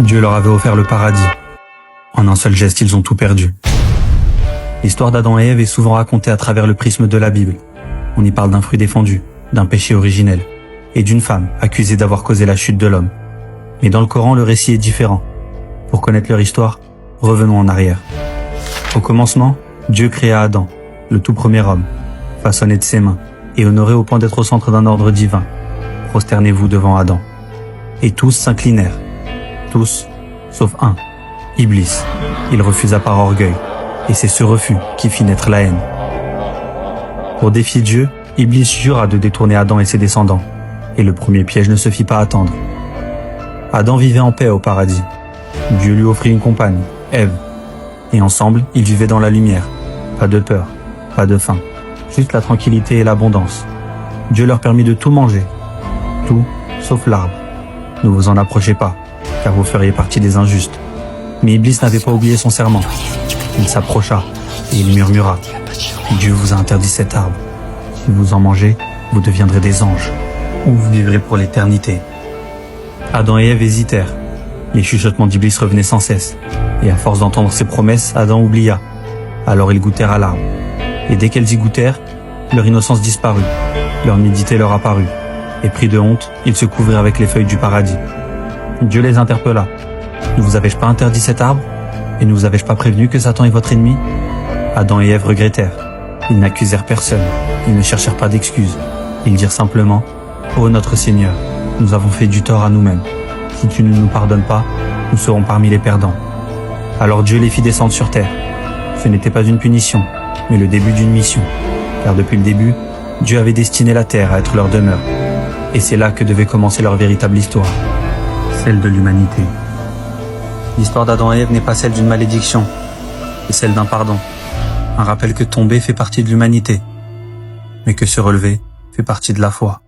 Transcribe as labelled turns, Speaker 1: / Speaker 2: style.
Speaker 1: Dieu leur avait offert le paradis. En un seul geste, ils ont tout perdu. L'histoire d'Adam et Ève est souvent racontée à travers le prisme de la Bible. On y parle d'un fruit défendu, d'un péché originel, et d'une femme accusée d'avoir causé la chute de l'homme. Mais dans le Coran, le récit est différent. Pour connaître leur histoire, revenons en arrière. Au commencement, Dieu créa Adam, le tout premier homme, façonné de ses mains, et honoré au point d'être au centre d'un ordre divin. Prosternez-vous devant Adam. Et tous s'inclinèrent. Tous, sauf un, Iblis. Il refusa par orgueil, et c'est ce refus qui fit naître la haine. Pour défier Dieu, Iblis jura de détourner Adam et ses descendants, et le premier piège ne se fit pas attendre. Adam vivait en paix au paradis. Dieu lui offrit une compagne, Ève, et ensemble, ils vivaient dans la lumière. Pas de peur, pas de faim, juste la tranquillité et l'abondance. Dieu leur permit de tout manger, tout sauf l'arbre. Ne vous en approchez pas, car vous feriez partie des injustes. Mais Iblis n'avait pas oublié son serment. Il s'approcha et il murmura : Dieu vous a interdit cet arbre. Si vous en mangez, vous deviendrez des anges, ou vous vivrez pour l'éternité. Adam et Ève hésitèrent. Les chuchotements d'Iblis revenaient sans cesse, et à force d'entendre ses promesses, Adam oublia. Alors ils goûtèrent à l'arbre. Et dès qu'elles y goûtèrent, leur innocence disparut, leur nudité leur apparut, et pris de honte, ils se couvrirent avec les feuilles du paradis. Dieu les interpella. Ne vous avais-je pas interdit cet arbre? Et ne vous avais-je pas prévenu que Satan est votre ennemi? Adam et Ève regrettèrent. Ils n'accusèrent personne, ils ne cherchèrent pas d'excuses. Ils dirent simplement : Ô notre Seigneur, nous avons fait du tort à nous-mêmes. Si tu ne nous pardonnes pas, nous serons parmi les perdants. Alors Dieu les fit descendre sur terre. Ce n'était pas une punition, mais le début d'une mission. Car depuis le début, Dieu avait destiné la terre à être leur demeure. Et c'est là que devait commencer leur véritable histoire, celle de l'humanité. L'histoire d'Adam et Ève n'est pas celle d'une malédiction, c'est celle d'un pardon. Un rappel que tomber fait partie de l'humanité, mais que se relever fait partie de la foi.